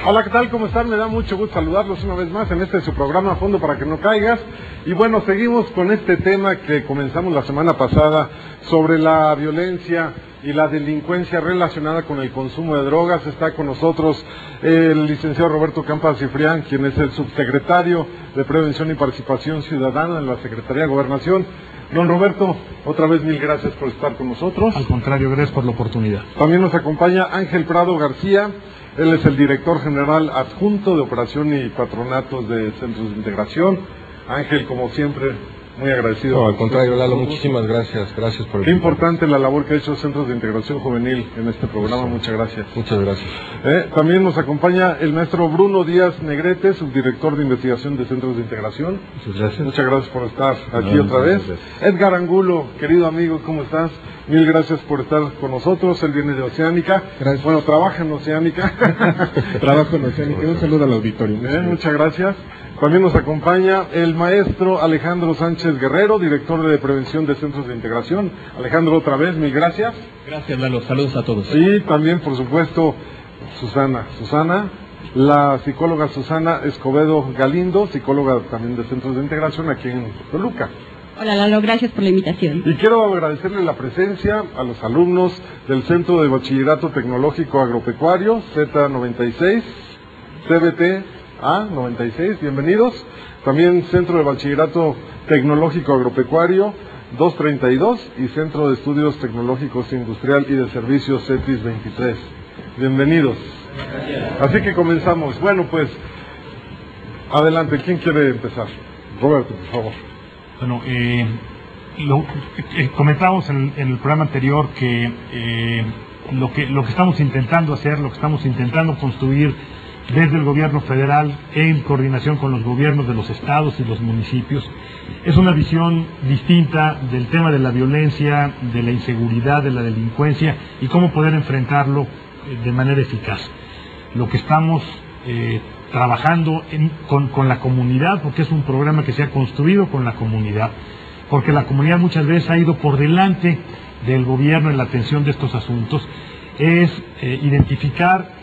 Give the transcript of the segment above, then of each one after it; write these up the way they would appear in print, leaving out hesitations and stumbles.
Hola, ¿qué tal? ¿Cómo están? Me da mucho gusto saludarlos una vez más en este su programa A Fondo para que no caigas. Y bueno, seguimos con este tema que comenzamos la semana pasada sobre la violencia y la delincuencia relacionada con el consumo de drogas. Está con nosotros el licenciado Roberto Campa Cifrián, quien es el subsecretario de Prevención y Participación Ciudadana de la Secretaría de Gobernación. Don Roberto, otra vez mil gracias por estar con nosotros. Al contrario, gracias por la oportunidad. También nos acompaña Ángel Prado García. Él es el director general adjunto de Operación y Patronatos de Centros de Integración. Ángel, como siempre, muy agradecido. No, al contrario, Lalo, muchísimas gracias por el... Qué importante la labor que ha hecho Centros de Integración Juvenil en este programa, sí. Muchas gracias. Muchas gracias. También nos acompaña el maestro Bruno Díaz Negrete, subdirector de Investigación de Centros de Integración. Muchas gracias. Muchas gracias por estar aquí otra vez. Edgar Angulo, querido amigo, ¿cómo estás? Mil gracias por estar con nosotros. Él viene de Oceánica. Gracias. Bueno, trabaja en Oceánica. Trabajo en Oceánica. Un saludo al auditorio. Muchas gracias. También nos acompaña el maestro Alejandro Sánchez Guerrero, director de Prevención de Centros de Integración. Alejandro, otra vez, mil gracias. Gracias, Lalo. Saludos a todos. Y también, por supuesto, Susana, la psicóloga Susana Escobedo Galindo, psicóloga también de Centros de Integración aquí en Toluca. Hola Lalo, gracias por la invitación. Y quiero agradecerle la presencia a los alumnos del Centro de Bachillerato Tecnológico Agropecuario, Z96, CBT A96, bienvenidos. También Centro de Bachillerato Tecnológico Agropecuario 232 y Centro de Estudios Tecnológicos Industrial y de Servicios CETIS 23. Bienvenidos. Gracias. Así que comenzamos. Bueno, pues, adelante, ¿quién quiere empezar? Roberto, por favor. Bueno, comentamos en el programa anterior que lo que estamos intentando hacer, lo que estamos intentando construir desde el gobierno federal en coordinación con los gobiernos de los estados y los municipios es una visión distinta del tema de la violencia, de la inseguridad, de la delincuencia y cómo poder enfrentarlo de manera eficaz. Lo que estamos trabajando con la comunidad, porque es un programa que se ha construido con la comunidad, porque la comunidad muchas veces ha ido por delante del gobierno en la atención de estos asuntos, es identificar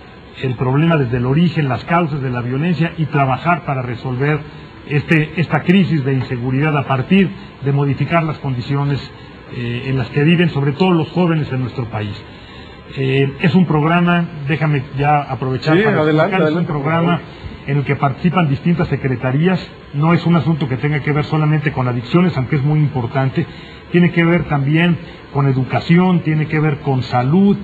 el problema desde el origen, las causas de la violencia y trabajar para resolver esta crisis de inseguridad a partir de modificar las condiciones en las que viven, sobre todo los jóvenes en nuestro país. Es un programa, déjame ya aprovechar para explicar, es un programa en el que participan distintas secretarías. No es un asunto que tenga que ver solamente con adicciones, aunque es muy importante, tiene que ver también con educación, tiene que ver con salud,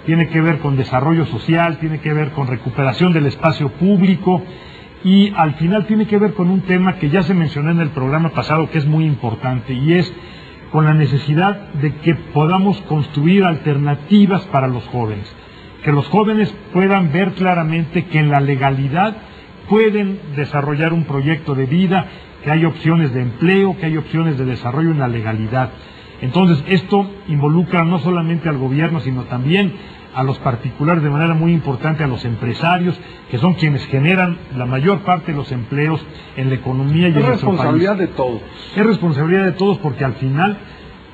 tiene que ver con desarrollo social, tiene que ver con recuperación del espacio público y al final tiene que ver con un tema que ya se mencionó en el programa pasado que es muy importante y es con la necesidad de que podamos construir alternativas para los jóvenes, que los jóvenes puedan ver claramente que en la legalidad pueden desarrollar un proyecto de vida, que hay opciones de empleo, que hay opciones de desarrollo en la legalidad. Entonces esto involucra no solamente al gobierno, sino también a los particulares, de manera muy importante a los empresarios, que son quienes generan la mayor parte de los empleos en la economía y en nuestro país. Es responsabilidad de todos. Es responsabilidad de todos porque al final,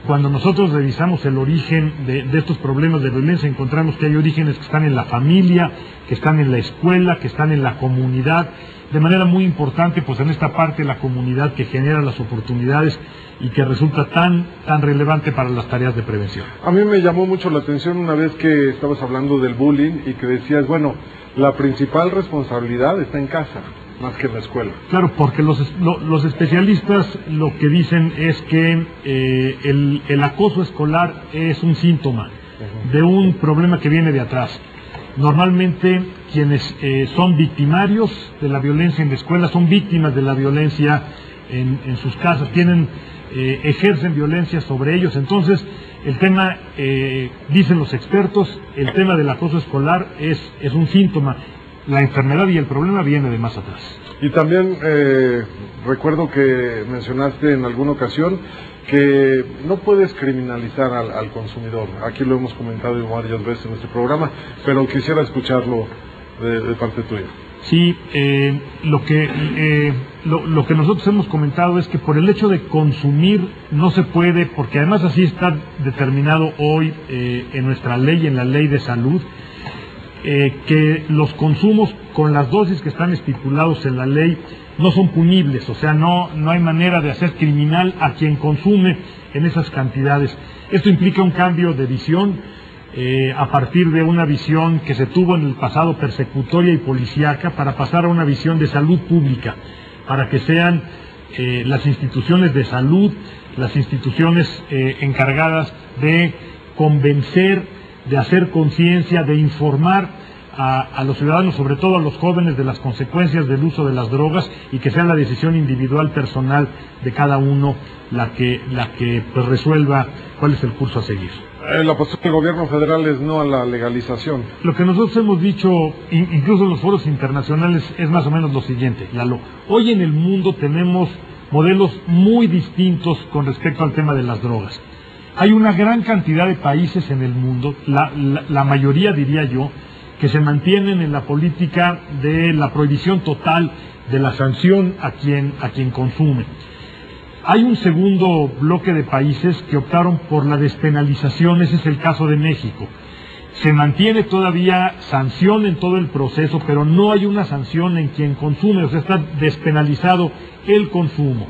cuando nosotros revisamos el origen de estos problemas de violencia, encontramos que hay orígenes que están en la familia, que están en la escuela, que están en la comunidad, de manera muy importante pues en esta parte de la comunidad que genera las oportunidades y que resulta tan relevante para las tareas de prevención. A mí me llamó mucho la atención una vez que estabas hablando del bullying y que decías, bueno, la principal responsabilidad está en casa, más que en la escuela. Claro, porque los especialistas lo que dicen es que el acoso escolar es un síntoma de un problema que viene de atrás. Normalmente quienes son victimarios de la violencia en la escuela son víctimas de la violencia en sus casas, ejercen violencia sobre ellos. Entonces el tema, dicen los expertos, el tema del acoso escolar es un síntoma. La enfermedad y el problema viene de más atrás. Y también recuerdo que mencionaste en alguna ocasión que no puedes criminalizar al consumidor. Aquí lo hemos comentado varias veces en este programa, pero quisiera escucharlo de parte tuya. Sí, lo que nosotros hemos comentado es que por el hecho de consumir no se puede, porque además así está determinado hoy en nuestra ley, en la ley de salud, que los consumos con las dosis que están estipulados en la ley no son punibles, o sea, no hay manera de hacer criminal a quien consume en esas cantidades. Esto implica un cambio de visión, a partir de una visión que se tuvo en el pasado persecutoria y policíaca, para pasar a una visión de salud pública, para que sean las instituciones de salud, las instituciones encargadas de convencer, de hacer conciencia, de informar a los ciudadanos, sobre todo a los jóvenes, de las consecuencias del uso de las drogas, y que sea la decisión individual, personal de cada uno la que pues, resuelva cuál es el curso a seguir. La postura del gobierno federal es no a la legalización. Lo que nosotros hemos dicho, incluso en los foros internacionales, es más o menos lo siguiente, Lalo. Hoy en el mundo tenemos modelos muy distintos con respecto al tema de las drogas. Hay una gran cantidad de países en el mundo, la mayoría diría yo, que se mantienen en la política de la prohibición total, de la sanción a quien consume. Hay un segundo bloque de países que optaron por la despenalización, ese es el caso de México. Se mantiene todavía sanción en todo el proceso, pero no hay una sanción en quien consume, o sea, está despenalizado el consumo.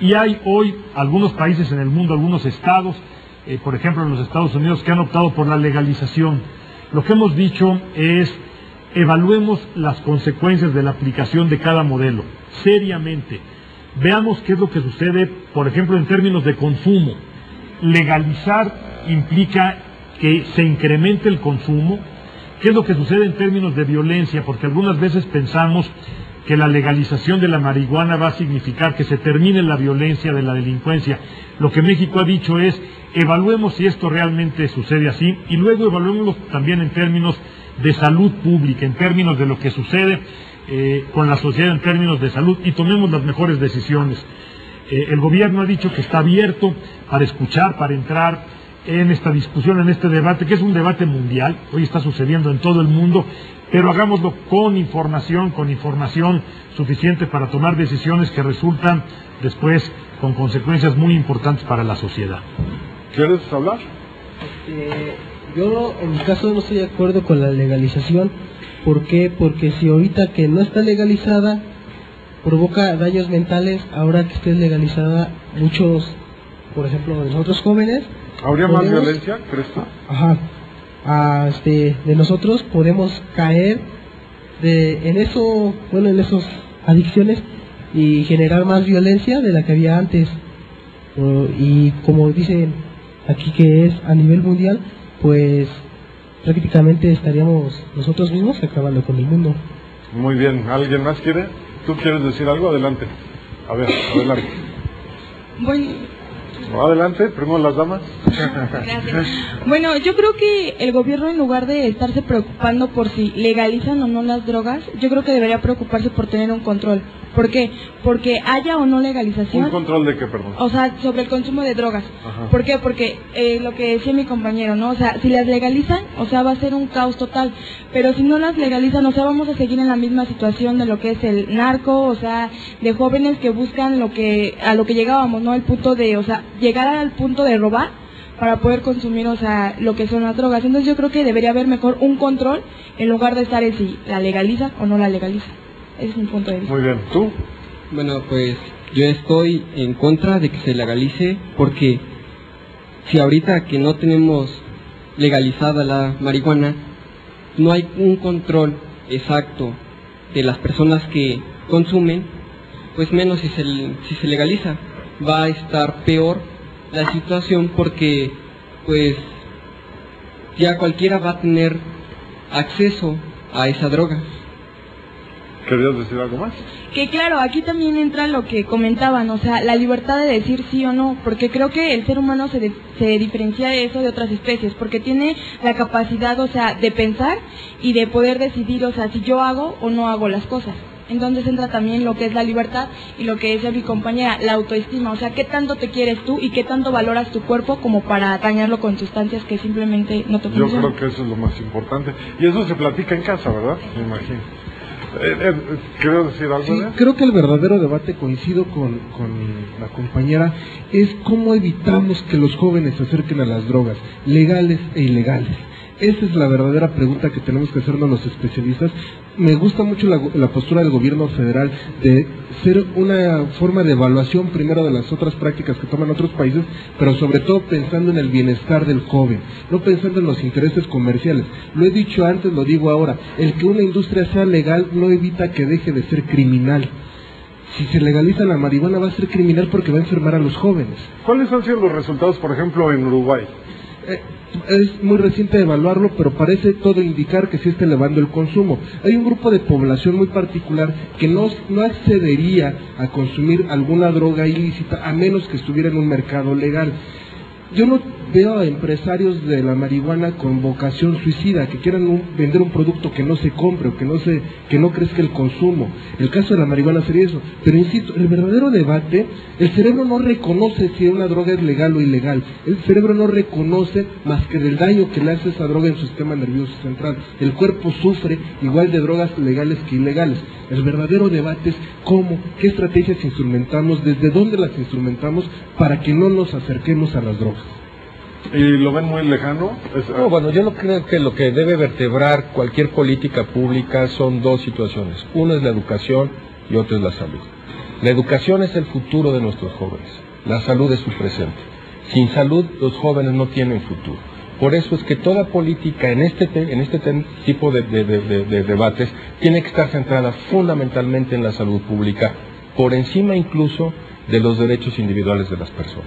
Y hay hoy algunos países en el mundo, algunos estados, por ejemplo en los Estados Unidos, que han optado por la legalización. Lo que hemos dicho es, evaluemos las consecuencias de la aplicación de cada modelo, seriamente. Veamos qué es lo que sucede, por ejemplo, en términos de consumo. Legalizar implica que se incremente el consumo. ¿Qué es lo que sucede en términos de violencia? Porque algunas veces pensamos que la legalización de la marihuana va a significar que se termine la violencia de la delincuencia. Lo que México ha dicho es, evaluemos si esto realmente sucede así, y luego evaluémoslo también en términos de salud pública, en términos de lo que sucede con la sociedad en términos de salud, y tomemos las mejores decisiones. El gobierno ha dicho que está abierto para escuchar, para entrar en esta discusión, en este debate, que es un debate mundial, hoy está sucediendo en todo el mundo, pero hagámoslo con información suficiente para tomar decisiones que resultan después con consecuencias muy importantes para la sociedad. ¿Quieres hablar? Yo en mi caso no estoy de acuerdo con la legalización. ¿Por qué? Porque si ahorita que no está legalizada provoca daños mentales, ahora que esté legalizada, muchos, por ejemplo, de nosotros jóvenes... ¿Habría más violencia, crees tú? Ajá. De nosotros podemos caer en esas adicciones y generar más violencia de la que había antes. Y como dicen aquí que es a nivel mundial, pues prácticamente estaríamos nosotros mismos acabando con el mundo. Muy bien, ¿alguien más quiere? ¿Tú quieres decir algo? Adelante. A ver, adelante. Bueno, adelante, primero las damas. gracias. Bueno, yo creo que el gobierno, en lugar de estarse preocupando por si legalizan o no las drogas, yo creo que debería preocuparse por tener un control. ¿Por qué? Porque haya o no legalización. ¿Un control de qué, perdón? O sea, sobre el consumo de drogas. Ajá. ¿Por qué? Porque lo que decía mi compañero, ¿no? O sea, si las legalizan, o sea, va a ser un caos total. Pero si no las legalizan, o sea, vamos a seguir en la misma situación de lo que es el narco, o sea, de jóvenes que buscan a lo que llegábamos, ¿no? El punto de, o sea, llegar al punto de robar para poder consumir, o sea, lo que son las drogas. Entonces yo creo que debería haber mejor un control en lugar de estar en si la legalizan o no la legalizan. Ese es mi punto de vista. Muy bien, ¿tú? Bueno, pues yo estoy en contra de que se legalice, porque si ahorita que no tenemos legalizada la marihuana, no hay un control exacto de las personas que consumen, pues menos si se legaliza. Va a estar peor la situación, porque pues ya cualquiera va a tener acceso a esa droga. ¿Querías decir algo más? Que claro, aquí también entra lo que comentaban, o sea, la libertad de decir sí o no, porque creo que el ser humano se diferencia de eso de otras especies, porque tiene la capacidad, o sea, de pensar y de poder decidir, o sea, si yo hago o no hago las cosas. Entonces entra también lo que es la libertad y lo que decía mi compañera, la autoestima, o sea, qué tanto te quieres tú y qué tanto valoras tu cuerpo como para dañarlo con sustancias que simplemente no te funcionan. Yo creo que eso es lo más importante. Y eso se platica en casa, ¿verdad? Me imagino. ¿Quieres decir algo? Sí, creo que el verdadero debate, coincido con la compañera, es cómo evitamos que los jóvenes se acerquen a las drogas, legales e ilegales. Esa es la verdadera pregunta que tenemos que hacernos los especialistas. Me gusta mucho la postura del gobierno federal de ser una forma de evaluación primero de las otras prácticas que toman otros países, pero sobre todo pensando en el bienestar del joven, no pensando en los intereses comerciales. Lo he dicho antes, lo digo ahora, el que una industria sea legal no evita que deje de ser criminal. Si se legaliza la marihuana va a ser criminal porque va a enfermar a los jóvenes. ¿Cuáles han sido los resultados, por ejemplo, en Uruguay? Es muy reciente evaluarlo, pero parece todo indicar que sí está elevando el consumo. Hay un grupo de población muy particular que no accedería a consumir alguna droga ilícita a menos que estuviera en un mercado legal. Yo no veo a empresarios de la marihuana con vocación suicida que quieran vender un producto que no se compre o que no crezca el consumo. El caso de la marihuana sería eso. Pero insisto, el verdadero debate, el cerebro no reconoce si una droga es legal o ilegal. El cerebro no reconoce más que del daño que le hace esa droga en su sistema nervioso central. El cuerpo sufre igual de drogas legales que ilegales. El verdadero debate es cómo, qué estrategias instrumentamos, desde dónde las instrumentamos para que no nos acerquemos a las drogas. ¿Y lo ven muy lejano? No, bueno, yo creo que lo que debe vertebrar cualquier política pública son dos situaciones. Una es la educación y otra es la salud. La educación es el futuro de nuestros jóvenes. La salud es su presente. Sin salud, los jóvenes no tienen futuro. Por eso es que toda política en este tipo de debates tiene que estar centrada fundamentalmente en la salud pública, por encima incluso de los derechos individuales de las personas.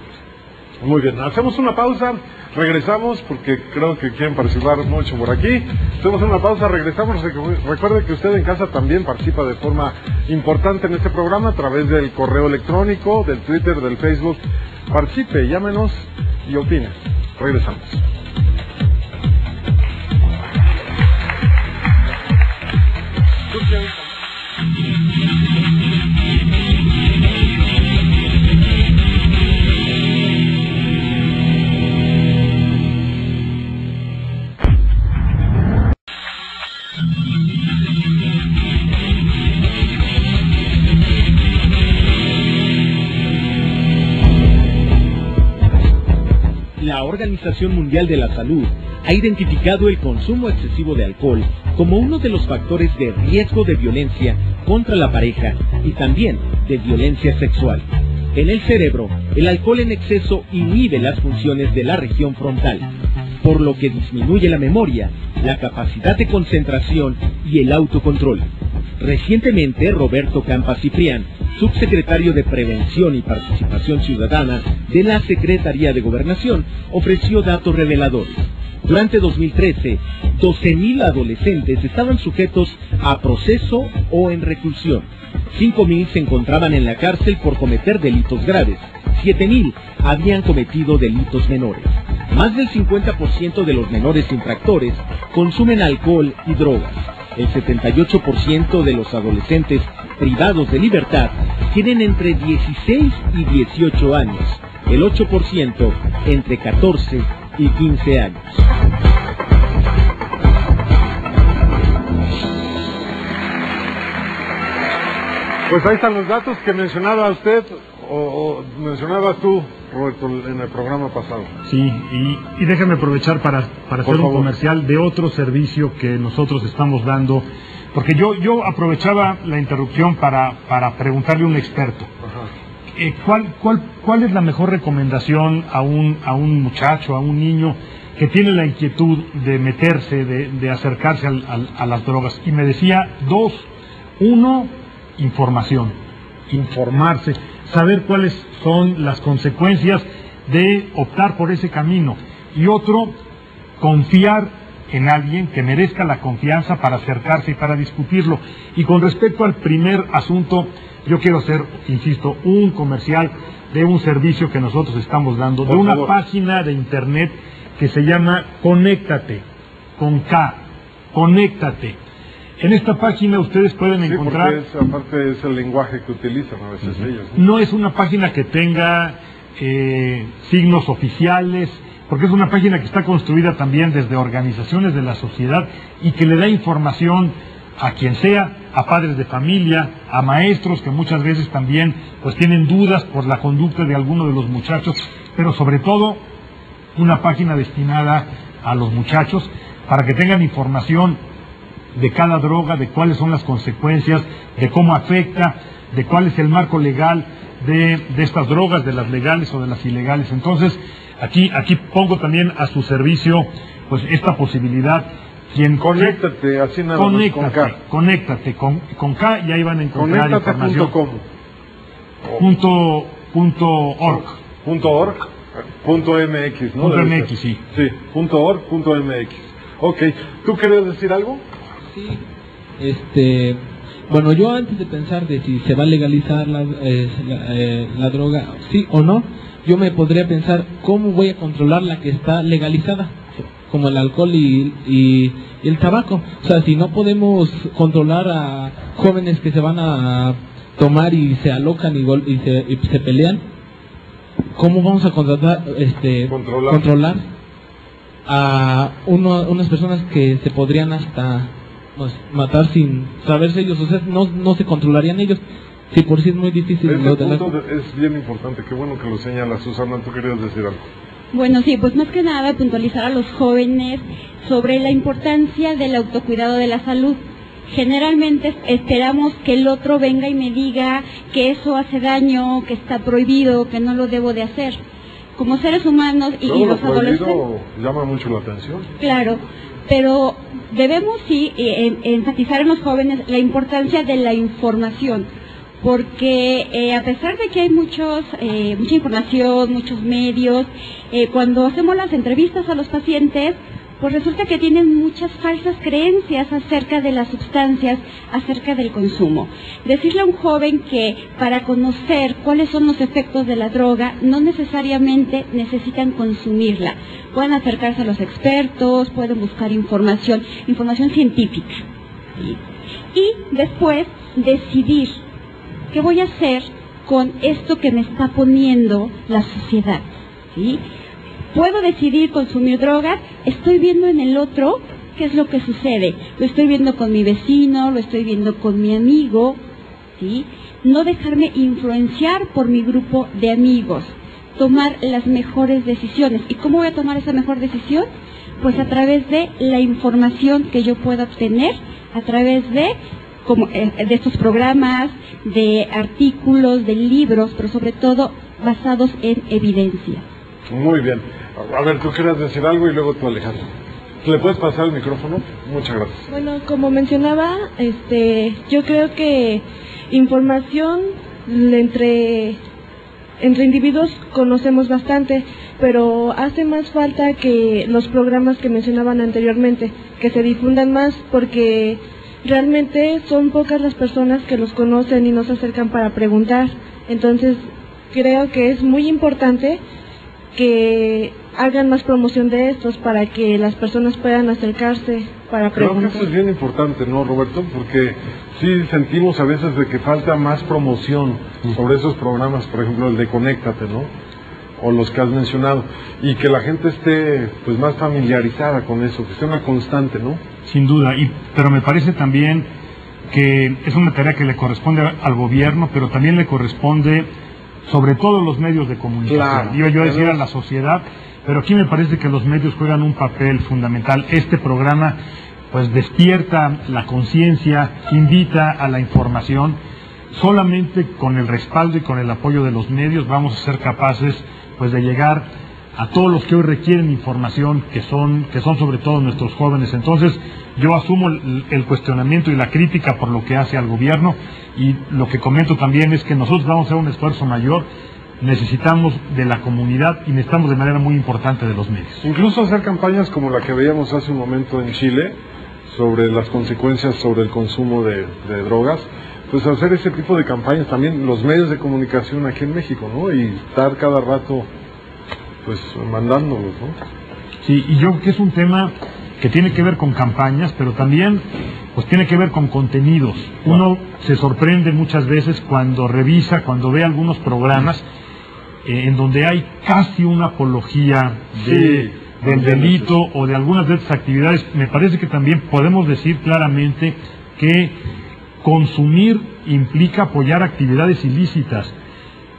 Muy bien, hacemos una pausa, regresamos porque creo que quieren participar mucho por aquí. Hacemos una pausa, regresamos. Recuerde que usted en casa también participa de forma importante en este programa a través del correo electrónico, del Twitter, del Facebook. Participe, llámenos y opine. Regresamos. La Organización Mundial de la Salud ha identificado el consumo excesivo de alcohol como uno de los factores de riesgo de violencia contra la pareja y también de violencia sexual. En el cerebro, el alcohol en exceso inhibe las funciones de la región frontal, por lo que disminuye la memoria, la capacidad de concentración y el autocontrol. Recientemente, Roberto Campa Ciprián, subsecretario de Prevención y Participación Ciudadana de la Secretaría de Gobernación, ofreció datos reveladores. Durante 2013, 12.000 adolescentes estaban sujetos a proceso o en reclusión. 5.000 se encontraban en la cárcel por cometer delitos graves. 7.000 habían cometido delitos menores. Más del 50% de los menores infractores consumen alcohol y drogas. El 78% de los adolescentes privados de libertad tienen entre 16 y 18 años, el 8% entre 14 y 15 años. Pues ahí están los datos que mencionaba usted o mencionabas tú, Roberto, en el programa pasado. Sí, y déjame aprovechar para hacer un comercial de otro servicio que nosotros estamos dando, porque yo aprovechaba la interrupción para preguntarle a un experto. ¿Cuál es la mejor recomendación a un muchacho, a un niño que tiene la inquietud de meterse, de acercarse a las drogas? Y me decía dos. Uno, información, informarse, saber cuáles son las consecuencias de optar por ese camino. Y otro, confiar en alguien que merezca la confianza para acercarse y para discutirlo. Y con respecto al primer asunto, yo quiero hacer, insisto, un comercial de un servicio que nosotros estamos dando, de una página de internet que se llama Conéctate, con K, Conéctate. En esta página ustedes pueden encontrar... Porque aparte es el lenguaje que utilizan a veces ellos. No es una página que tenga signos oficiales, porque es una página que está construida también desde organizaciones de la sociedad y que le da información a quien sea, a padres de familia, a maestros que muchas veces también pues tienen dudas por la conducta de alguno de los muchachos, pero sobre todo una página destinada a los muchachos para que tengan información de cada droga, de cuáles son las consecuencias, de cómo afecta, de cuál es el marco legal de estas drogas, de las legales o de las ilegales. Entonces, aquí pongo también a su servicio pues esta posibilidad. Conéctate, así nada más, con K. Conéctate, con K, y ahí van a encontrar información. .org. .org.mx, ¿no? .mx, sí. Sí, .org.mx. Ok, ¿tú querías decir algo? Sí, bueno, yo antes de pensar de si se va a legalizar la droga, sí o no, yo me podría pensar cómo voy a controlar la que está legalizada, como el alcohol y el tabaco. O sea, si no podemos controlar a jóvenes que se van a tomar y se alocan y se pelean, ¿cómo vamos a controlar a unas personas que se podrían hasta matar sin saberse ellos? O sea, no se controlarían ellos. Sí, por sí es muy difícil. Es bien importante, qué bueno que lo señalas. Susana, ¿tú querías decir algo? Bueno, sí, pues más que nada puntualizar a los jóvenes sobre la importancia del autocuidado de la salud. Generalmente esperamos que el otro venga y me diga que eso hace daño, que está prohibido, que no lo debo de hacer. Como seres humanos y los adolescentes llama mucho la atención. Claro, pero debemos sí enfatizar en los jóvenes la importancia de la información, porque a pesar de que hay mucha información, muchos medios, cuando hacemos las entrevistas a los pacientes, pues resulta que tienen muchas falsas creencias acerca de las sustancias, acerca del consumo. Decirle a un joven que para conocer cuáles son los efectos de la droga, no necesariamente necesitan consumirla. Pueden acercarse a los expertos, pueden buscar información científica. ¿Sí? Y después decidir qué voy a hacer con esto que me está poniendo la sociedad. ¿Sí? Puedo decidir consumir drogas, estoy viendo en el otro qué es lo que sucede. Lo estoy viendo con mi vecino, lo estoy viendo con mi amigo, ¿sí? No dejarme influenciar por mi grupo de amigos, tomar las mejores decisiones. ¿Y cómo voy a tomar esa mejor decisión? Pues a través de la información que yo pueda obtener, a través de estos programas, de artículos, de libros, pero sobre todo basados en evidencia. Muy bien. A ver, tú querías decir algo y luego tú, Alejandro. ¿Le puedes pasar el micrófono? Muchas gracias. Bueno, como mencionaba, yo creo que información entre individuos conocemos bastante, pero hace más falta que los programas que mencionaban anteriormente, que se difundan más, porque realmente son pocas las personas que los conocen y nos acercan para preguntar. Entonces, creo que es muy importante que hagan más promoción de estos para que las personas puedan acercarse para preguntar. Creo que eso es bien importante, ¿no, Roberto? Porque sí sentimos a veces de que falta más promoción sobre esos programas, por ejemplo el de Conéctate, ¿no? O los que has mencionado, y que la gente esté pues más familiarizada con eso, que sea una constante, ¿no? Sin duda, pero me parece también que es una tarea que le corresponde al gobierno, pero también le corresponde sobre todo los medios de comunicación. Claro, Iba yo a decir a la sociedad, pero aquí me parece que los medios juegan un papel fundamental. Este programa pues despierta la conciencia, invita a la información. Solamente con el respaldo y con el apoyo de los medios vamos a ser capaces pues de llegar a todos los que hoy requieren información, que son sobre todo nuestros jóvenes. Entonces yo asumo el cuestionamiento y la crítica por lo que hace al gobierno, y lo que comento también es que nosotros vamos a hacer un esfuerzo mayor. Necesitamos de la comunidad y necesitamos de manera muy importante de los medios. Incluso hacer campañas como la que veíamos hace un momento en Chile, sobre las consecuencias sobre el consumo de drogas, pues hacer ese tipo de campañas también los medios de comunicación aquí en México, ¿no? Y estar cada rato pues mandándolos, ¿no? Sí, y yo creo que es un tema que tiene que ver con campañas, pero también pues tiene que ver con contenidos. Uno se sorprende muchas veces cuando revisa, cuando ve algunos programas en donde hay casi una apología del delito o de algunas de estas actividades. Me parece que también podemos decir claramente que consumir implica apoyar actividades ilícitas,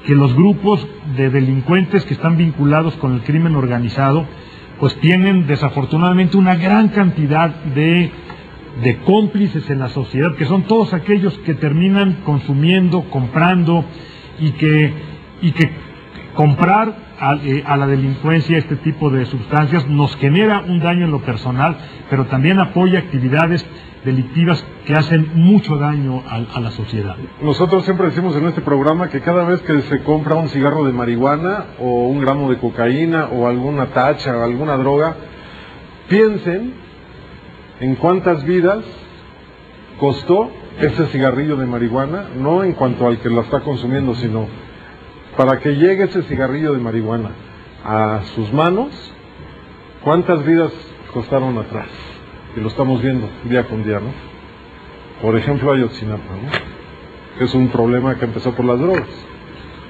que los grupos de delincuentes que están vinculados con el crimen organizado pues tienen desafortunadamente una gran cantidad de cómplices en la sociedad, que son todos aquellos que terminan consumiendo, comprando, y que comprar a la delincuencia este tipo de sustancias nos genera un daño en lo personal, pero también apoya actividades delictivas que hacen mucho daño a la sociedad. Nosotros siempre decimos en este programa que cada vez que se compra un cigarro de marihuana o un gramo de cocaína o alguna tacha o alguna droga, piensen en cuántas vidas costó ese cigarrillo de marihuana, no en cuanto al que lo está consumiendo, sino para que llegue ese cigarrillo de marihuana a sus manos, cuántas vidas costaron atrás. Y lo estamos viendo día con día, ¿no? Por ejemplo, Ayotzinapa, ¿no? Que es un problema que empezó por las drogas.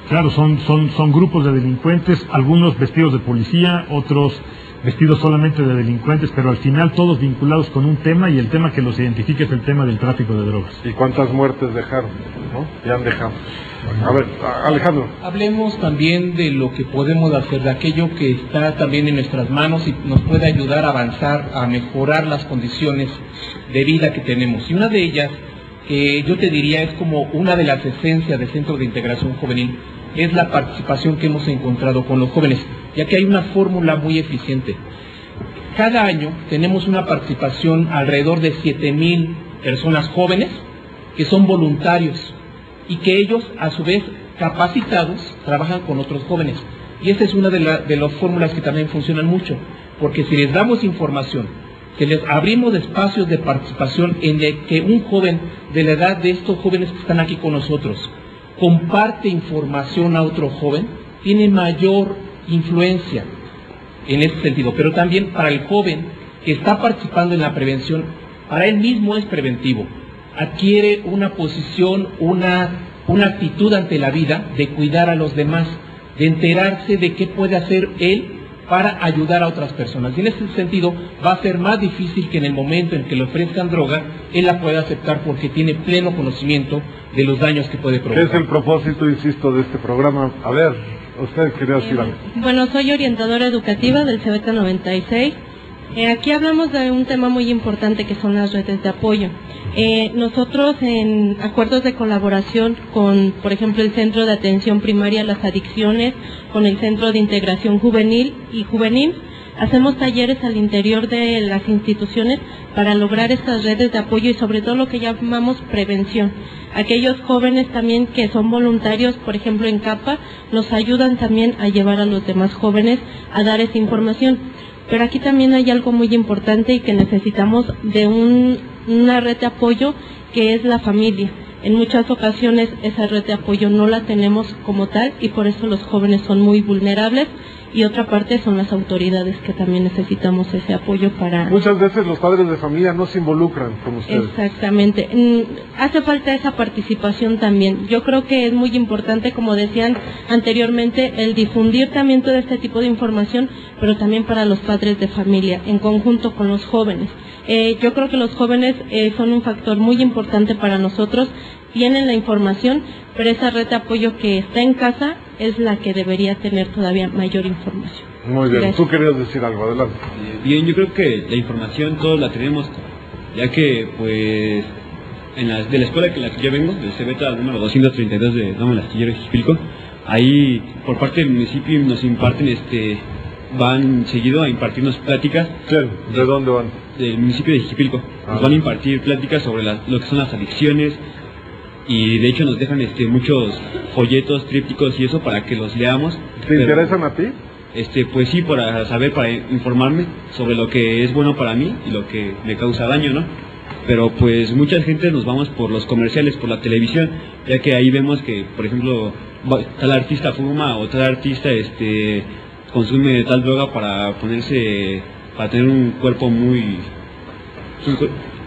Claro, son grupos de delincuentes, algunos vestidos de policía, otros vestidos solamente de delincuentes, pero al final todos vinculados con un tema, y el tema que los identifica es el tema del tráfico de drogas. ¿Y cuántas muertes dejaron, no? Ya han dejado. A ver, Alejandro. Hablemos también de lo que podemos hacer, de aquello que está también en nuestras manos y nos puede ayudar a avanzar, a mejorar las condiciones de vida que tenemos. Y una de ellas, que yo te diría es como una de las esencias del Centro de Integración Juvenil, es la participación que hemos encontrado con los jóvenes, ya que hay una fórmula muy eficiente. Cada año tenemos una participación alrededor de 7,000 personas jóvenes que son voluntarios y que ellos, a su vez, capacitados, trabajan con otros jóvenes. Y esa es una de las fórmulas que también funcionan mucho, porque si les damos información, que les abrimos espacios de participación en el que un joven de la edad de estos jóvenes que están aquí con nosotros comparte información a otro joven, tiene mayor influencia en ese sentido. Pero también para el joven que está participando en la prevención, para él mismo es preventivo. Adquiere una posición, una actitud ante la vida de cuidar a los demás, de enterarse de qué puede hacer él para ayudar a otras personas. Y en ese sentido va a ser más difícil que en el momento en que le ofrezcan droga, él la pueda aceptar porque tiene pleno conocimiento de los daños que puede provocar. ¿Qué es el propósito, insisto, de este programa? A ver, usted quería decir algo. Bueno, soy orientadora educativa del CBETA 96. Aquí hablamos de un tema muy importante que son las redes de apoyo. Nosotros en acuerdos de colaboración con, por ejemplo, el Centro de Atención Primaria a las Adicciones, con el Centro de Integración Juvenil y Juvenil, hacemos talleres al interior de las instituciones para lograr estas redes de apoyo y sobre todo lo que llamamos prevención. Aquellos jóvenes también que son voluntarios, por ejemplo en CAPA, nos ayudan también a llevar a los demás jóvenes a dar esa información. Pero aquí también hay algo muy importante y que necesitamos de una red de apoyo, que es la familia. En muchas ocasiones esa red de apoyo no la tenemos como tal y por eso los jóvenes son muy vulnerables, y otra parte son las autoridades, que también necesitamos ese apoyo para... Muchas veces los padres de familia no se involucran con ustedes. Exactamente. Hace falta esa participación también. Yo creo que es muy importante, como decían anteriormente, el difundir también todo este tipo de información, pero también para los padres de familia, en conjunto con los jóvenes. Yo creo que los jóvenes son un factor muy importante para nosotros, tienen la información, pero esa red de apoyo que está en casa es la que debería tener todavía mayor información. Muy bien. Gracias. Tú querías decir algo, adelante. Bien, yo creo que la información todos la tenemos, ya que pues de la escuela que la que yo vengo, del CBETA número 232 de Doma del Astillero Ixipilco, ahí por parte del municipio nos imparten, van seguido a impartirnos pláticas. ¿Quién? ¿De dónde van? Del municipio de Ixipilco. Nos van a impartir pláticas sobre lo que son las adicciones, y de hecho nos dejan muchos folletos, trípticos y eso para que los leamos. ¿Te interesan a ti? Pues sí, para saber, para informarme sobre lo que es bueno para mí y lo que me causa daño, ¿no? Pero pues mucha gente nos vamos por los comerciales, por la televisión, ya que ahí vemos que, por ejemplo, tal artista fuma o tal artista consume tal droga para tener un cuerpo muy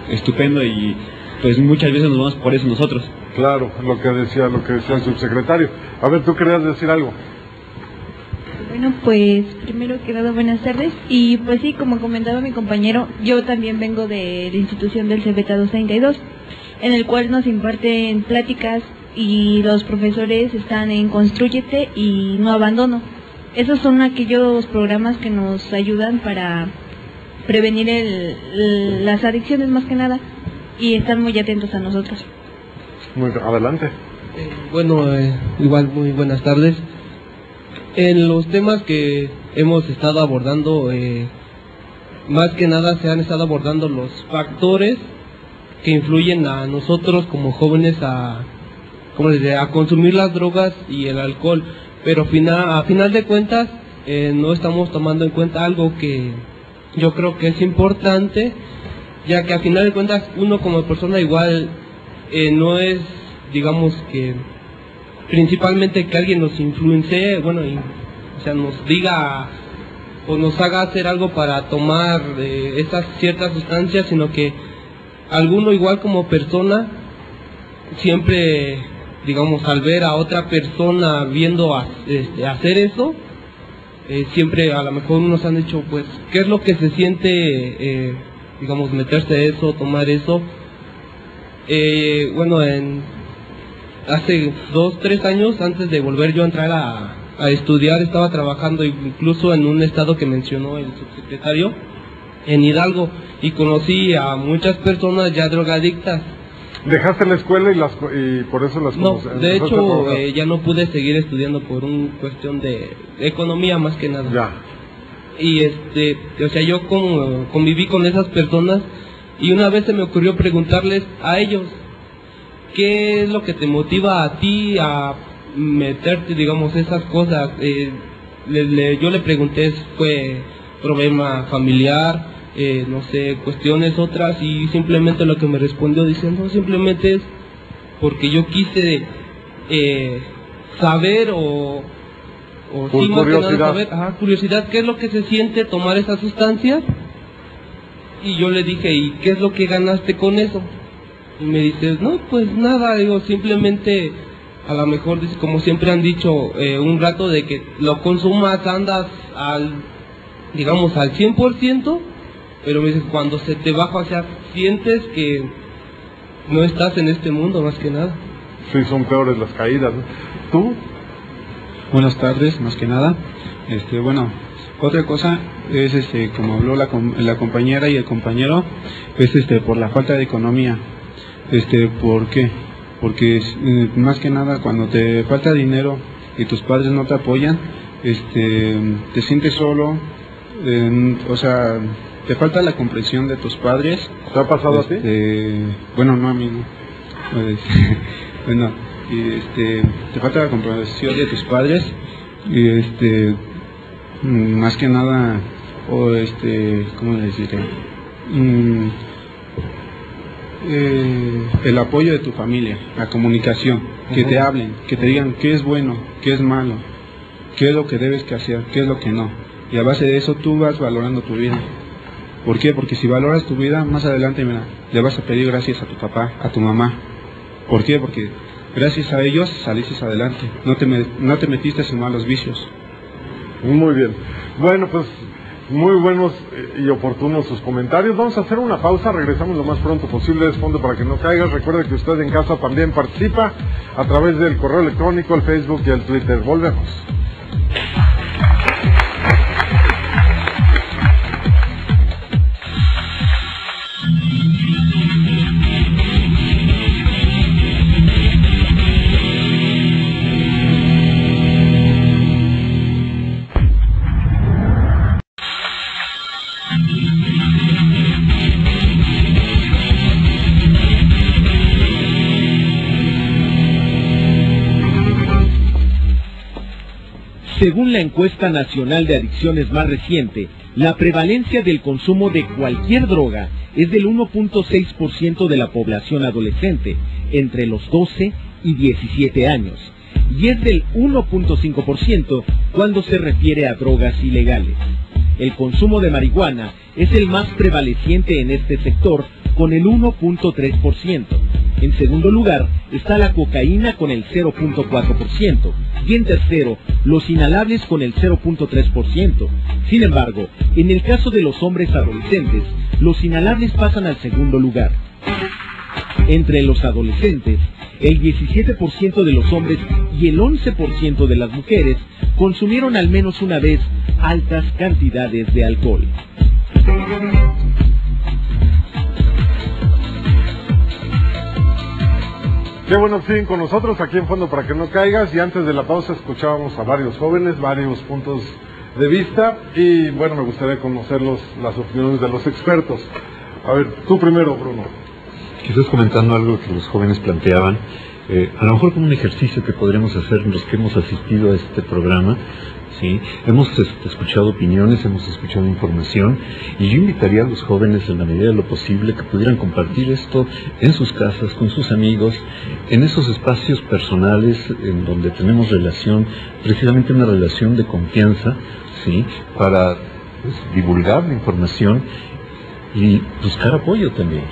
estupendo, y pues muchas veces nos vamos por eso nosotros. Claro, lo que decía el subsecretario. A ver, tú querías decir algo. Bueno, pues primero que nada, buenas tardes. Y pues sí, como comentaba mi compañero, yo también vengo de la institución del CBETA 232, en el cual nos imparten pláticas y los profesores están en Constrúyete y No Abandono. Esos son aquellos programas que nos ayudan para prevenir las adicciones más que nada y están muy atentos a nosotros. Muy adelante. Bueno, igual muy buenas tardes. En los temas que hemos estado abordando, más que nada se han estado abordando los factores que influyen a nosotros como jóvenes a consumir las drogas y el alcohol, pero a final de cuentas no estamos tomando en cuenta algo que yo creo que es importante, ya que a final de cuentas uno como persona igual no es, digamos que principalmente que alguien nos influencie, nos diga o nos haga hacer algo para tomar estas ciertas sustancias, sino que alguno igual como persona siempre, digamos, al ver a otra persona viendo hacer eso, siempre a lo mejor nos han dicho, pues, ¿qué es lo que se siente, digamos, meterse eso, tomar eso? Hace 2-3 años, antes de volver yo a entrar a estudiar, estaba trabajando incluso en un estado que mencionó el subsecretario, en Hidalgo, y conocí a muchas personas ya drogadictas. ¿Dejaste la escuela y por eso las conoces? No, de hecho ya no pude seguir estudiando por una cuestión de economía más que nada. Ya. Y yo conviví con esas personas y una vez se me ocurrió preguntarles a ellos, ¿qué es lo que te motiva a ti a meterte, digamos, esas cosas? Yo le pregunté, ¿fue problema familiar? No sé, cuestiones otras, y simplemente lo que me respondió diciendo, simplemente es porque yo quise saber o sí, más que nada saber, curiosidad, qué es lo que se siente tomar esas sustancias. Y yo le dije, ¿y qué es lo que ganaste con eso? Y me dice, no, pues nada, digo, simplemente a lo mejor, como siempre han dicho, un rato de que lo consumas, andas al 100%, pero me dice, cuando se te baja, o sea, sientes que no estás en este mundo, más que nada. Sí, son peores las caídas, ¿no? ¿Tú? Buenas tardes, más que nada. Otra cosa es, como habló la compañera y el compañero, es por la falta de economía. ¿Por qué? Porque más que nada cuando te falta dinero y tus padres no te apoyan, te sientes solo, te falta la comprensión de tus padres. ¿Te ha pasado a ti? Bueno, no a mí, no. Te falta la comprensión de tus padres y más que nada, ¿cómo les diré? El apoyo de tu familia, la comunicación, que te hablen, que te digan qué es bueno, qué es malo, qué es lo que debes que hacer, qué es lo que no. Y a base de eso tú vas valorando tu vida. ¿Por qué? Porque si valoras tu vida, más adelante le vas a pedir gracias a tu papá, a tu mamá. ¿Por qué? Porque gracias a ellos saliste adelante, no te metiste en malos vicios. Muy bien. Bueno, pues muy buenos y oportunos sus comentarios. Vamos a hacer una pausa, regresamos lo más pronto posible. Es Fondo para que no caigas. Recuerde que usted en casa también participa a través del correo electrónico, el Facebook y el Twitter. Volvemos. Según la encuesta nacional de adicciones más reciente, la prevalencia del consumo de cualquier droga es del 1.6% de la población adolescente entre los 12 y 17 años, y es del 1.5% cuando se refiere a drogas ilegales. El consumo de marihuana es el más prevaleciente en este sector, con el 1.3%. En segundo lugar está la cocaína con el 0.4%, y en tercero, los inhalables con el 0.3%. Sin embargo, en el caso de los hombres adolescentes, los inhalables pasan al segundo lugar. Entre los adolescentes, el 17% de los hombres y el 11% de las mujeres consumieron al menos una vez altas cantidades de alcohol. Qué bueno que siguen con nosotros aquí en Fondo para que no caigas, y antes de la pausa escuchábamos a varios jóvenes, varios puntos de vista, y bueno, me gustaría conocer las opiniones de los expertos. A ver, tú primero, Bruno. Quizás comentando algo que los jóvenes planteaban, a lo mejor como un ejercicio que podremos hacer los que hemos asistido a este programa, ¿sí? Hemos escuchado opiniones, hemos escuchado información, y yo invitaría a los jóvenes en la medida de lo posible que pudieran compartir esto en sus casas, con sus amigos, en esos espacios personales en donde tenemos relación, precisamente una relación de confianza, ¿sí? Para pues, divulgar la información y buscar apoyo también.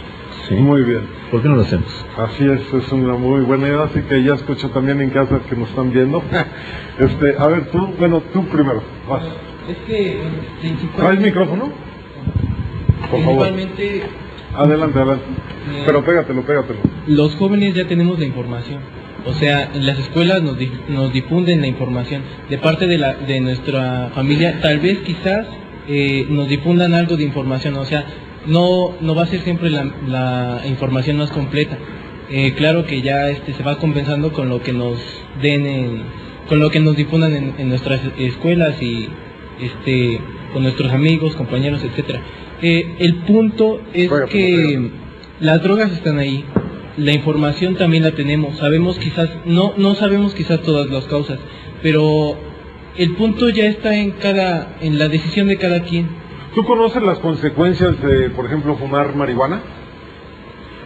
¿Sí? Muy bien. ¿Por qué no lo hacemos? Así es una muy buena idea, así que ya escucho también en casa que nos están viendo. A ver, tú primero, vas. Es que ¿Traes micrófono? Por favor. Adelante. Pero pégatelo. Los jóvenes ya tenemos la información. O sea, en las escuelas nos difunden la información. De parte de nuestra familia, tal vez quizás nos difundan algo de información. O sea, no va a ser siempre la información más completa. Claro que ya se va compensando con lo que nos den con lo que nos difundan en nuestras escuelas y con nuestros amigos, compañeros, etcétera. El punto es que las drogas están ahí, la información también la tenemos, sabemos quizás, no sabemos quizás todas las causas, pero el punto ya está en la decisión de cada quien. ¿Tú conoces las consecuencias de, por ejemplo, fumar marihuana?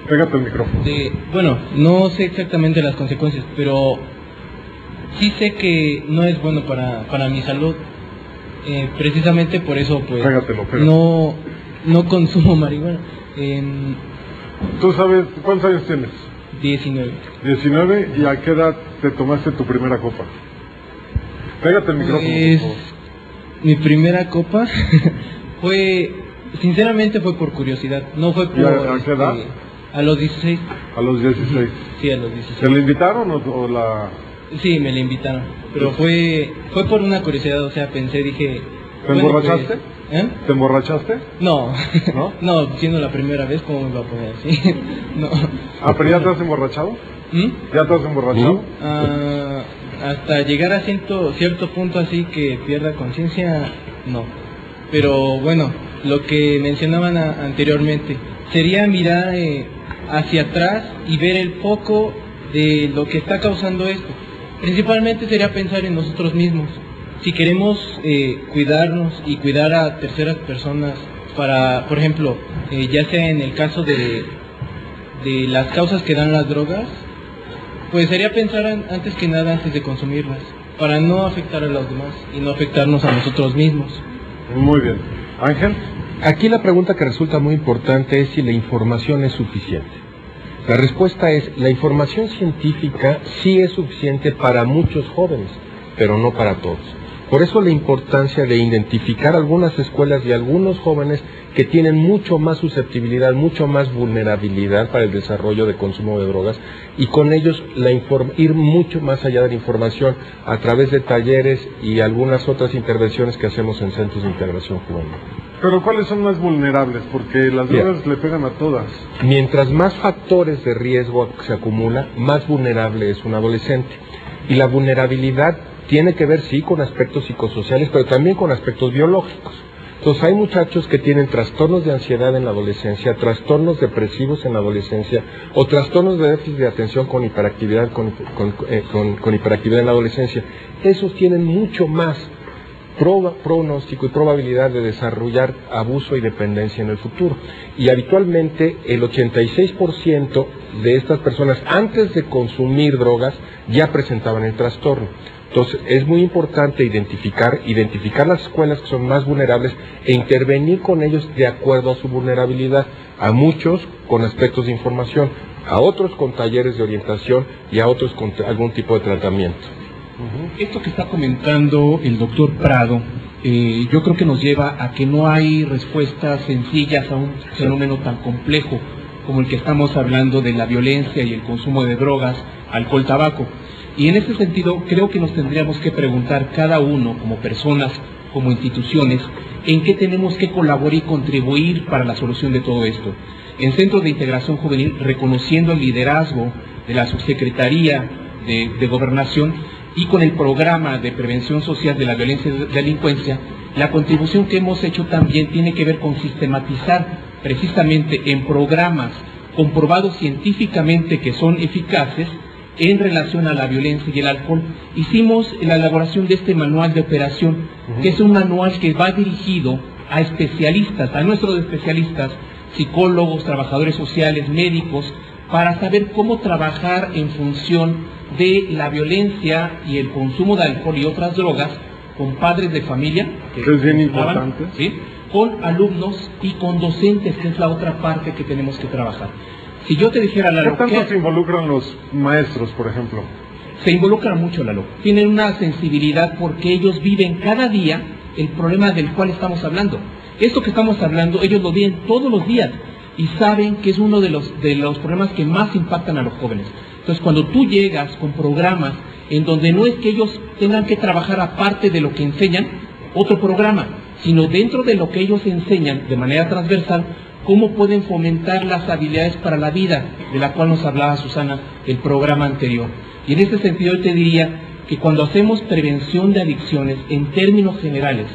Pégate el micrófono. Bueno, no sé exactamente las consecuencias, pero sí sé que no es bueno para mi salud. Precisamente por eso, pues, pégatelo. No consumo marihuana. ¿Tú sabes cuántos años tienes? 19. 19, ¿y a qué edad te tomaste tu primera copa? Pégate el micrófono. Mi primera copa sinceramente fue por curiosidad, no fue por... ¿A qué edad? A los 16. ¿A los 16? Sí, a los 16. ¿Te la invitaron o la...? Sí, me la invitaron, pero fue por una curiosidad, o sea, dije... ¿Te emborrachaste? Pues, ¿Te emborrachaste? No, no, siendo la primera vez, ¿cómo me iba a poner así? No. ¿Pero ya te has emborrachado? ¿Ya te has emborrachado? Hasta llegar a cierto punto así que pierda conciencia, no. Pero bueno, lo que mencionaban anteriormente, sería mirar hacia atrás y ver el foco de lo que está causando esto. Principalmente sería pensar en nosotros mismos. Si queremos cuidarnos y cuidar a terceras personas para, por ejemplo, ya sea en el caso de las causas que dan las drogas, pues sería pensar antes que nada antes de consumirlas, para no afectar a los demás y no afectarnos a nosotros mismos. Muy bien. Ángel. Aquí la pregunta que resulta muy importante es si la información es suficiente. La respuesta es, la información científica sí es suficiente para muchos jóvenes, pero no para todos. Por eso la importancia de identificar algunas escuelas y algunos jóvenes que tienen mucho más susceptibilidad, mucho más vulnerabilidad para el desarrollo de consumo de drogas, y con ellos ir mucho más allá de la información a través de talleres y algunas otras intervenciones que hacemos en centros de integración juvenil. ¿Pero cuáles son más vulnerables? Porque las drogas le pegan a todas. Mientras más factores de riesgo se acumula, más vulnerable es un adolescente. Y la vulnerabilidad tiene que ver, sí, con aspectos psicosociales, pero también con aspectos biológicos. Entonces hay muchachos que tienen trastornos de ansiedad en la adolescencia, trastornos depresivos en la adolescencia, o trastornos de déficit de atención con hiperactividad, con hiperactividad en la adolescencia. Esos tienen mucho más pronóstico y probabilidad de desarrollar abuso y dependencia en el futuro. Y habitualmente el 86% de estas personas antes de consumir drogas ya presentaban el trastorno. Entonces es muy importante identificar las escuelas que son más vulnerables e intervenir con ellos de acuerdo a su vulnerabilidad, a muchos con aspectos de información, a otros con talleres de orientación y a otros con algún tipo de tratamiento. Esto que está comentando el doctor Prado, yo creo que nos lleva a que no hay respuestas sencillas a un fenómeno tan complejo como el que estamos hablando de la violencia y el consumo de drogas, alcohol, tabaco. Y en ese sentido creo que nos tendríamos que preguntar cada uno, como personas, como instituciones, en qué tenemos que colaborar y contribuir para la solución de todo esto. En Centros de Integración Juvenil, reconociendo el liderazgo de la Subsecretaría de Gobernación y con el programa de prevención social de la violencia y delincuencia, la contribución que hemos hecho también tiene que ver con sistematizar precisamente en programas comprobados científicamente que son eficaces en relación a la violencia y el alcohol. Hicimos la elaboración de este manual de operación, que es un manual que va dirigido a especialistas, a nuestros especialistas, psicólogos, trabajadores sociales, médicos, para saber cómo trabajar en función de la violencia y el consumo de alcohol y otras drogas con padres de familia, que es bien importante, ¿sí?, con alumnos y con docentes, que es la otra parte que tenemos que trabajar. Si yo te dijera, Lalo, ¿qué tanto se involucran los maestros, por ejemplo? Se involucran mucho, Lalo. Tienen una sensibilidad porque ellos viven cada día el problema del cual estamos hablando. Esto que estamos hablando, ellos lo viven todos los días y saben que es uno de los problemas que más impactan a los jóvenes. Entonces, cuando tú llegas con programas en donde no es que ellos tengan que trabajar aparte de lo que enseñan, otro programa, sino dentro de lo que ellos enseñan de manera transversal, cómo pueden fomentar las habilidades para la vida, de la cual nos hablaba Susana el programa anterior. Y en este sentido yo te diría que cuando hacemos prevención de adicciones, en términos generales,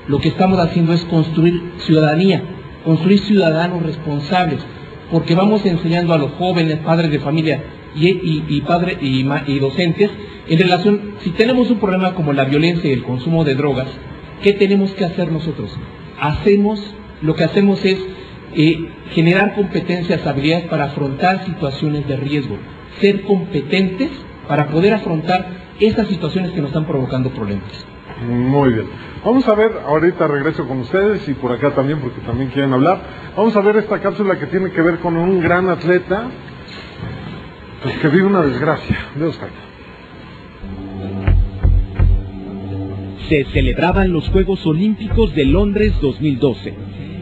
lo que estamos haciendo es construir ciudadanía, construir ciudadanos responsables, porque vamos enseñando a los jóvenes, padres de familia y docentes, en relación, si tenemos un problema como la violencia y el consumo de drogas, ¿qué tenemos que hacer nosotros? Lo que hacemos es generar competencias, habilidades para afrontar situaciones de riesgo, ser competentes para poder afrontar estas situaciones que nos están provocando problemas. Muy bien. Vamos a ver, ahorita regreso con ustedes y por acá también, porque también quieren hablar. Vamos a ver esta cápsula que tiene que ver con un gran atleta pues, que vive una desgracia. De Oscar. Se celebraban los Juegos Olímpicos de Londres 2012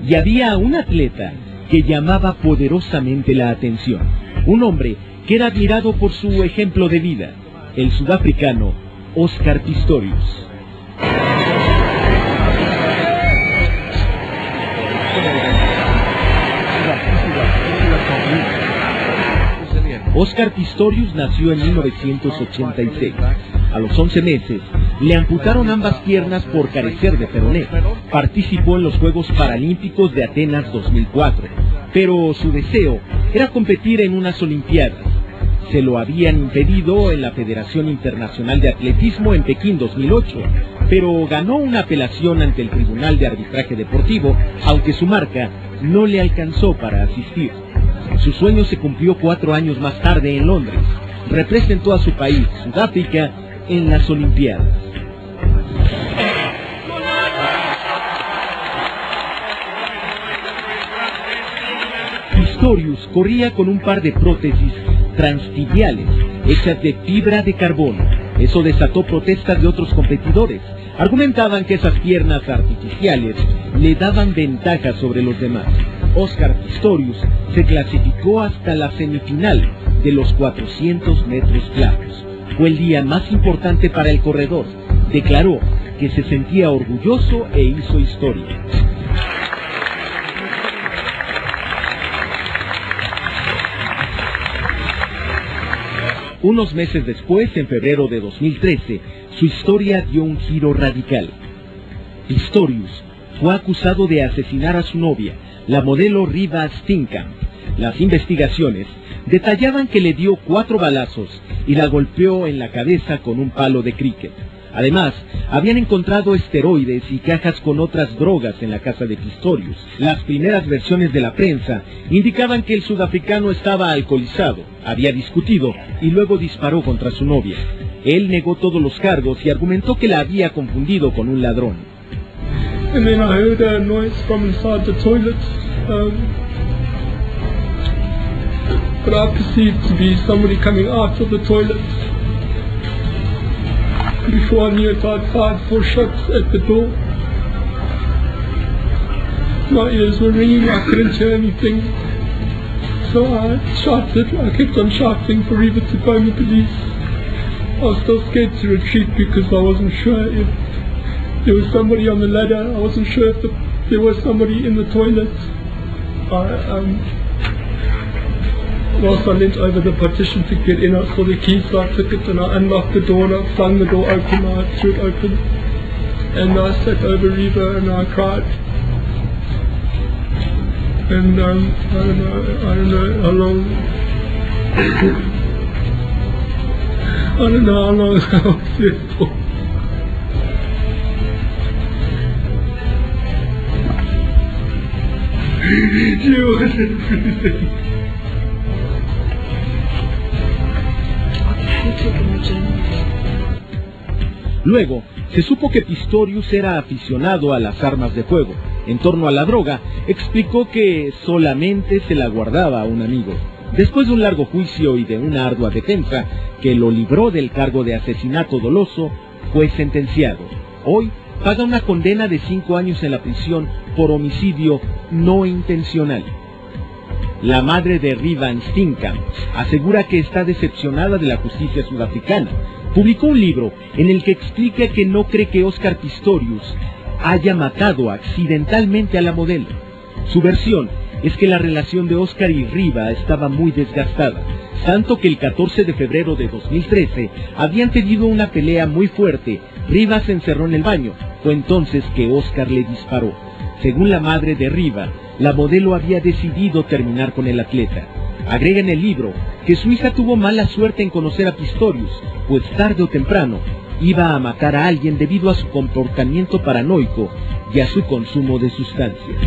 y había un atleta que llamaba poderosamente la atención. Un hombre que era admirado por su ejemplo de vida, el sudafricano Oscar Pistorius. Oscar Pistorius nació en 1986. A los 11 meses, le amputaron ambas piernas por carecer de peroné. Participó en los Juegos Paralímpicos de Atenas 2004, pero su deseo era competir en unas Olimpiadas. Se lo habían impedido en la Federación Internacional de Atletismo en Pekín 2008, pero ganó una apelación ante el Tribunal de Arbitraje Deportivo, aunque su marca no le alcanzó para asistir. Su sueño se cumplió 4 años más tarde en Londres. Representó a su país, Sudáfrica, en las Olimpiadas. Pistorius corría con un par de prótesis transtibiales hechas de fibra de carbono. Eso desató protestas de otros competidores. Argumentaban que esas piernas artificiales le daban ventaja sobre los demás. Oscar Pistorius se clasificó hasta la semifinal de los 400 metros planos. Fue el día más importante para el corredor. Declaró que se sentía orgulloso e hizo historia. Unos meses después, en febrero de 2013, su historia dio un giro radical. Pistorius fue acusado de asesinar a su novia, la modelo Riva Steenkamp. Las investigaciones detallaban que le dio 4 balazos y la golpeó en la cabeza con un palo de cricket. Además, habían encontrado esteroides y cajas con otras drogas en la casa de Pistorius. Las primeras versiones de la prensa indicaban que el sudafricano estaba alcoholizado, había discutido y luego disparó contra su novia. Él negó todos los cargos y argumentó que la había confundido con un ladrón. And then I heard a noise from inside the toilet, but I perceived to be somebody coming out of the toilet. Before I knew it, I'd fired 4 shots at the door. My ears were ringing, I couldn't hear anything. So I shouted, I kept on shouting for Riva to phone the police. I was still scared to retreat because I wasn't sure if there was somebody on the ladder. I wasn't sure if there was somebody in the toilet. Whilst I leant over the partition to get in, I saw the key, so I took it and I unlocked the door and I flung the door open, I threw it open. And I sat over Riva and I cried. And I don't know how long I don't know how long I was there for. She wasn't breathing. Luego, se supo que Pistorius era aficionado a las armas de fuego. En torno a la droga, explicó que solamente se la guardaba a un amigo. Después de un largo juicio y de una ardua defensa que lo libró del cargo de asesinato doloso, fue sentenciado. Hoy paga una condena de 5 años en la prisión por homicidio no intencional. La madre de Riva Steenkamp asegura que está decepcionada de la justicia sudafricana. Publicó un libro en el que explica que no cree que Oscar Pistorius haya matado accidentalmente a la modelo. Su versión es que la relación de Oscar y Riva estaba muy desgastada, tanto que el 14 de febrero de 2013 habían tenido una pelea muy fuerte. Riva se encerró en el baño, fue entonces que Oscar le disparó. Según la madre de Riva, la modelo había decidido terminar con el atleta. Agrega en el libro que su hija tuvo mala suerte en conocer a Pistorius, pues tarde o temprano iba a matar a alguien debido a su comportamiento paranoico y a su consumo de sustancias.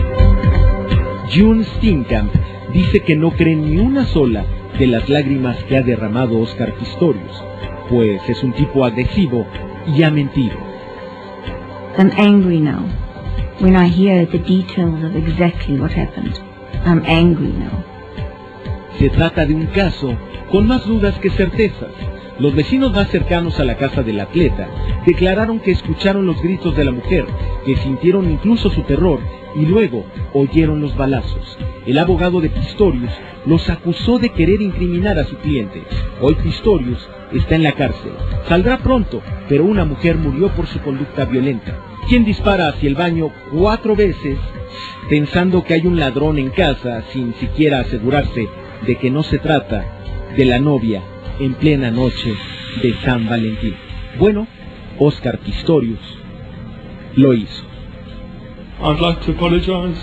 June Steenkamp dice que no cree ni una sola de las lágrimas que ha derramado Oscar Pistorius, pues es un tipo agresivo y ha mentido. I'm angry now when I hear the details of exactly what happened. I'm angry now. Se trata de un caso con más dudas que certezas. Los vecinos más cercanos a la casa del atleta declararon que escucharon los gritos de la mujer, que sintieron incluso su terror y luego oyeron los balazos. El abogado de Pistorius los acusó de querer incriminar a su cliente. Hoy Pistorius está en la cárcel. Saldrá pronto, pero una mujer murió por su conducta violenta. Quien dispara hacia el baño 4 veces pensando que hay un ladrón en casa sin siquiera asegurarse de que no se trata de la novia en plena noche de San Valentín. Bueno, Oscar Pistorius lo hizo. I'd like to apologize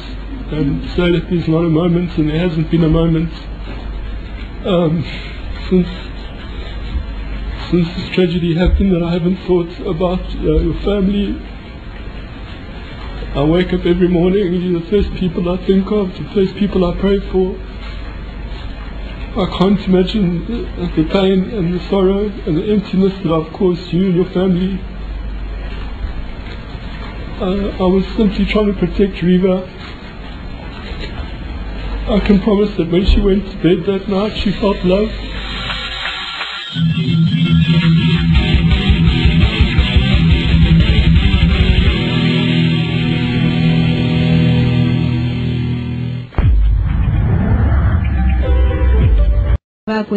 and say that there's not a moment and there hasn't been a moment since this tragedy happened that I haven't thought about your family. I wake up every morning and you're the first people I think of, the first people I pray for. I can't imagine the pain and the sorrow and the emptiness that I've caused you and your family. I was simply trying to protect Riva. I can promise that when she went to bed that night, she felt love.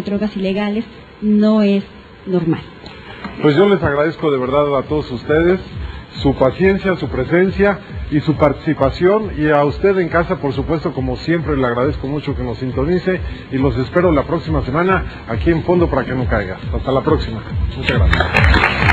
Drogas ilegales no es normal. Pues yo les agradezco de verdad a todos ustedes su paciencia, su presencia y su participación, y a usted en casa, por supuesto, como siempre, le agradezco mucho que nos sintonice y los espero la próxima semana aquí en Fondo para que no caiga. Hasta la próxima. Muchas gracias.